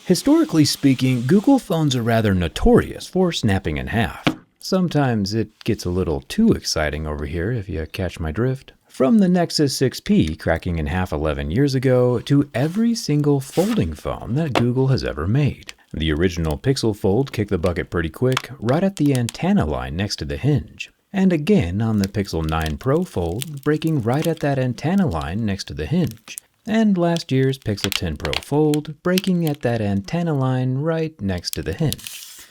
Historically speaking, Google phones are rather notorious for snapping in half. Sometimes it gets a little too exciting over here, if you catch my drift. From the Nexus 6P cracking in half 11 years ago to every single folding phone that Google has ever made. The original Pixel Fold kicked the bucket pretty quick, right at the antenna line next to the hinge. And again on the Pixel 9 Pro Fold, breaking right at that antenna line next to the hinge. And last year's Pixel 10 Pro Fold, breaking at that antenna line right next to the hinge.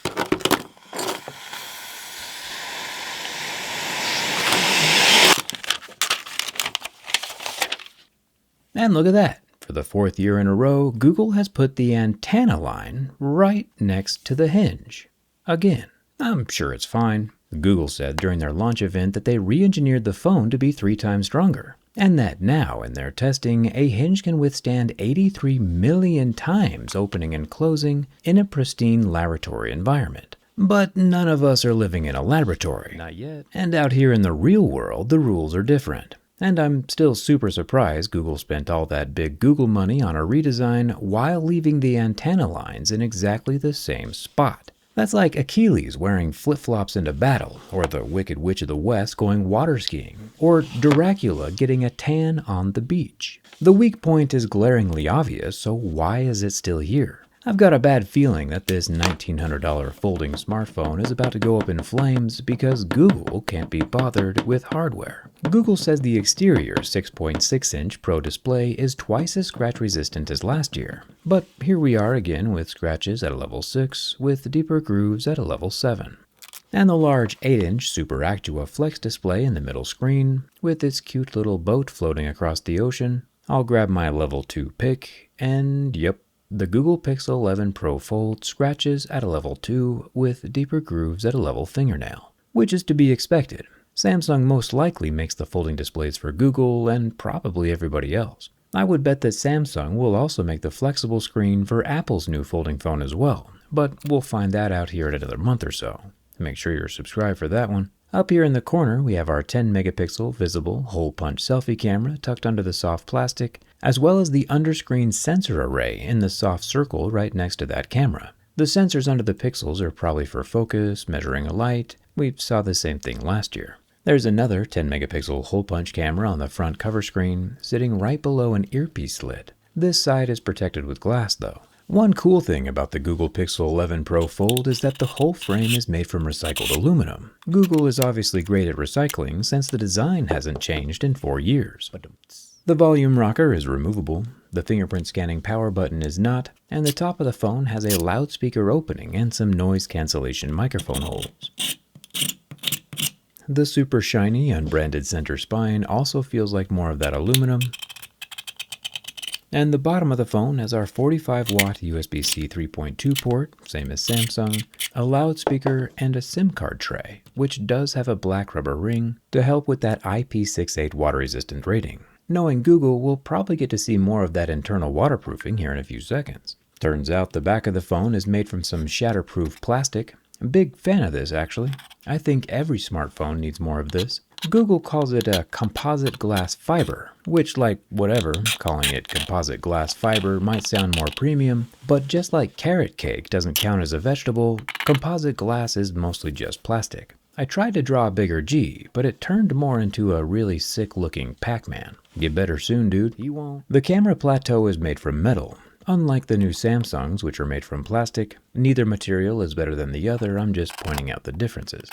And look at that. For the fourth year in a row, Google has put the antenna line right next to the hinge. Again, I'm sure it's fine. Google said during their launch event that they re-engineered the phone to be 3 times stronger, and that now in their testing, a hinge can withstand 83 million times opening and closing in a pristine laboratory environment. But none of us are living in a laboratory. Not yet. And out here in the real world, the rules are different. And I'm still super surprised Google spent all that big Google money on a redesign while leaving the antenna lines in exactly the same spot. That's like Achilles wearing flip-flops into battle, or the Wicked Witch of the West going water skiing, or Dracula getting a tan on the beach. The weak point is glaringly obvious, so why is it still here? I've got a bad feeling that this $1,900 folding smartphone is about to go up in flames because Google can't be bothered with hardware. Google says the exterior 6.6-inch Pro display is twice as scratch resistant as last year. But here we are again with scratches at a level 6, with deeper grooves at a level 7. And the large 8-inch Super Actua Flex display in the middle screen, with its cute little boat floating across the ocean. I'll grab my level 2 pick, and yep. The Google Pixel 11 Pro Fold scratches at a level 2 with deeper grooves at a level fingernail, which is to be expected. Samsung most likely makes the folding displays for Google and probably everybody else. I would bet that Samsung will also make the flexible screen for Apple's new folding phone as well, but we'll find that out here in another month or so. Make sure you're subscribed for that one. Up here in the corner, we have our 10 megapixel visible hole punch selfie camera tucked under the soft plastic, as well as the underscreen sensor array in the soft circle right next to that camera. The sensors under the pixels are probably for focus, measuring a light. We saw the same thing last year. There's another 10 megapixel hole punch camera on the front cover screen, sitting right below an earpiece slit. This side is protected with glass though. One cool thing about the Google Pixel 11 Pro Fold is that the whole frame is made from recycled aluminum. Google is obviously great at recycling since the design hasn't changed in 4 years. The volume rocker is removable, the fingerprint scanning power button is not, and the top of the phone has a loudspeaker opening and some noise cancellation microphone holes. The super shiny, unbranded center spine also feels like more of that aluminum. And the bottom of the phone has our 45-watt USB-C 3.2 port, same as Samsung, a loudspeaker, and a SIM card tray, which does have a black rubber ring to help with that IP68 water-resistant rating. Knowing Google, we'll probably get to see more of that internal waterproofing here in a few seconds. Turns out the back of the phone is made from some shatterproof plastic. Big fan of this, actually. I think every smartphone needs more of this. Google calls it a composite glass fiber, which, like whatever, calling it composite glass fiber might sound more premium, but just like carrot cake doesn't count as a vegetable, composite glass is mostly just plastic. I tried to draw a bigger G, but it turned more into a really sick-looking Pac-Man. Get better soon, dude. He won't. The camera plateau is made from metal. Unlike the new Samsungs, which are made from plastic, neither material is better than the other, I'm just pointing out the differences.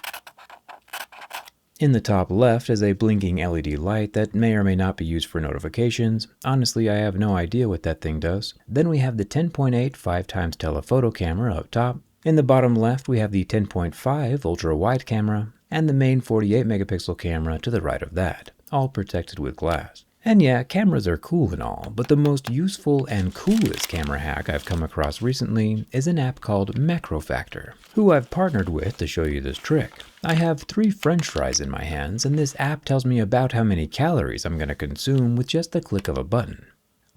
In the top left is a blinking LED light that may or may not be used for notifications. Honestly, I have no idea what that thing does. Then we have the 10.8 5x telephoto camera up top. In the bottom left, we have the 10.5 ultra-wide camera, and the main 48 megapixel camera to the right of that, all protected with glass. And yeah, cameras are cool and all, but the most useful and coolest camera hack I've come across recently is an app called MacroFactor, who I've partnered with to show you this trick. I have 3 French fries in my hands, and this app tells me about how many calories I'm going to consume with just the click of a button.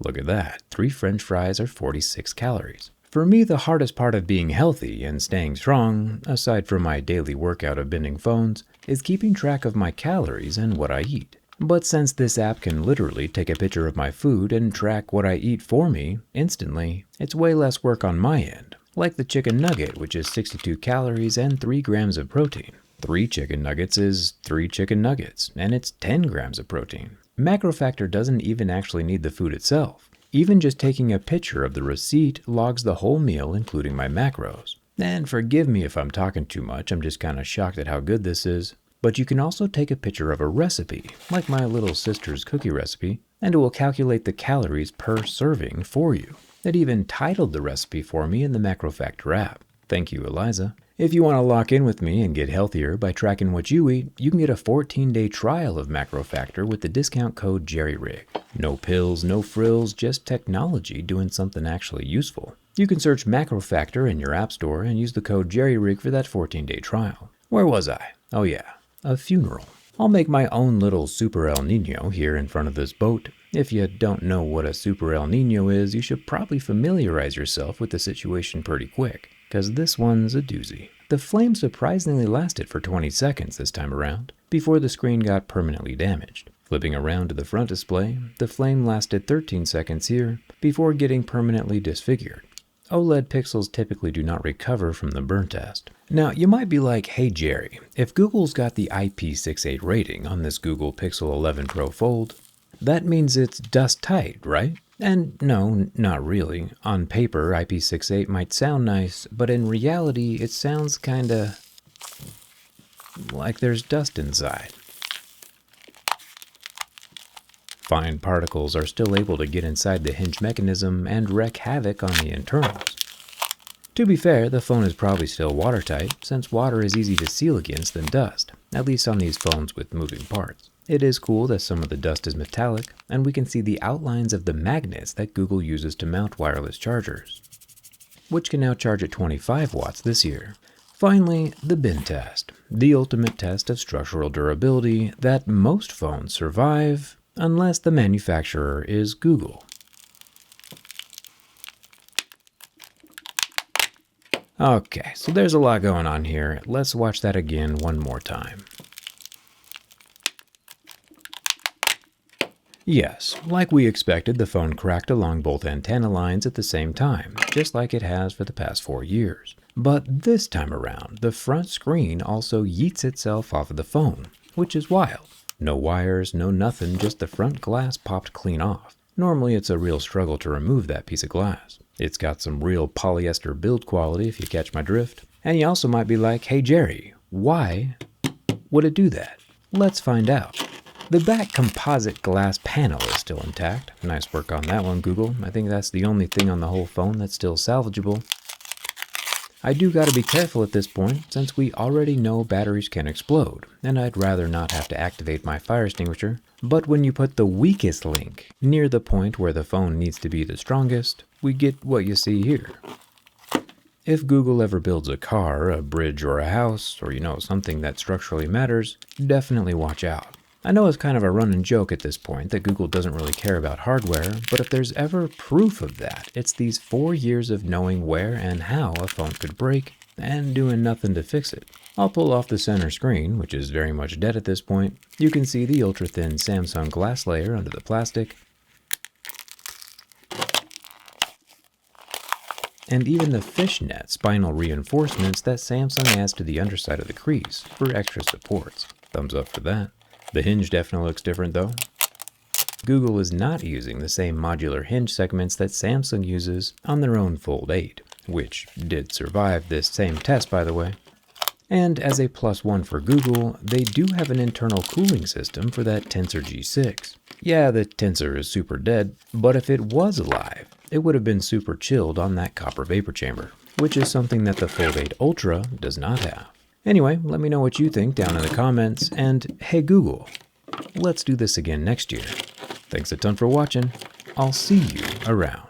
Look at that, 3 French fries are 46 calories. For me, the hardest part of being healthy and staying strong, aside from my daily workout of bending phones, is keeping track of my calories and what I eat. But since this app can literally take a picture of my food and track what I eat for me instantly, it's way less work on my end. Like the chicken nugget, which is 62 calories and 3 grams of protein. 3 chicken nuggets is 3 chicken nuggets, and it's 10 grams of protein. MacroFactor doesn't even actually need the food itself. Even just taking a picture of the receipt logs the whole meal, including my macros. And forgive me if I'm talking too much, I'm just kind of shocked at how good this is. But you can also take a picture of a recipe, like my little sister's cookie recipe, and it will calculate the calories per serving for you. It even titled the recipe for me in the MacroFactor app. Thank you, Eliza. If you want to lock in with me and get healthier by tracking what you eat, you can get a 14-day trial of MacroFactor with the discount code JERRYRIG. No pills, no frills, just technology doing something actually useful. You can search MacroFactor in your app store and use the code JERRYRIG for that 14-day trial. Where was I? Oh yeah, a funeral. I'll make my own little Super El Nino here in front of this boat. If you don't know what a Super El Nino is, you should probably familiarize yourself with the situation pretty quick, because this one's a doozy. The flame surprisingly lasted for 20 seconds this time around, before the screen got permanently damaged. Flipping around to the front display, the flame lasted 13 seconds here, before getting permanently disfigured. OLED pixels typically do not recover from the burn test. Now, you might be like, hey Jerry, if Google's got the IP68 rating on this Google Pixel 11 Pro Fold, that means it's dust tight, right? And no, not really. On paper, IP68 might sound nice, but in reality, it sounds kinda like there's dust inside. Fine particles are still able to get inside the hinge mechanism and wreak havoc on the internals. To be fair, the phone is probably still watertight, since water is easy to seal against than dust, at least on these phones with moving parts. It is cool that some of the dust is metallic, and we can see the outlines of the magnets that Google uses to mount wireless chargers, which can now charge at 25 watts this year. Finally, the bin test, the ultimate test of structural durability that most phones survive, unless the manufacturer is Google. Okay, so there's a lot going on here. Let's watch that again one more time. Yes, like we expected, the phone cracked along both antenna lines at the same time, just like it has for the past 4 years. But this time around, the front screen also yeets itself off of the phone, which is wild. No wires, no nothing, just the front glass popped clean off. Normally it's a real struggle to remove that piece of glass. It's got some real polyester build quality if you catch my drift. And you also might be like, hey Jerry, why would it do that? Let's find out. The back composite glass panel is still intact. Nice work on that one, Google. I think that's the only thing on the whole phone that's still salvageable. I do gotta be careful at this point, since we already know batteries can explode, and I'd rather not have to activate my fire extinguisher. But when you put the weakest link near the point where the phone needs to be the strongest, we get what you see here. If Google ever builds a car, a bridge, or a house, or something that structurally matters, definitely watch out. I know it's kind of a running joke at this point that Google doesn't really care about hardware, but if there's ever proof of that, it's these 4 years of knowing where and how a phone could break and doing nothing to fix it. I'll pull off the center screen, which is very much dead at this point. You can see the ultra-thin Samsung glass layer under the plastic, and even the fishnet spinal reinforcements that Samsung adds to the underside of the crease for extra supports. Thumbs up for that. The hinge definitely looks different though. Google is not using the same modular hinge segments that Samsung uses on their own Fold 8, which did survive this same test by the way. And as a +1 for Google, they do have an internal cooling system for that Tensor G6. Yeah, the Tensor is super dead, but if it was alive, it would have been super chilled on that copper vapor chamber, which is something that the Fold 8 Ultra does not have. Anyway, let me know what you think down in the comments, and hey Google, let's do this again next year. Thanks a ton for watching. I'll see you around.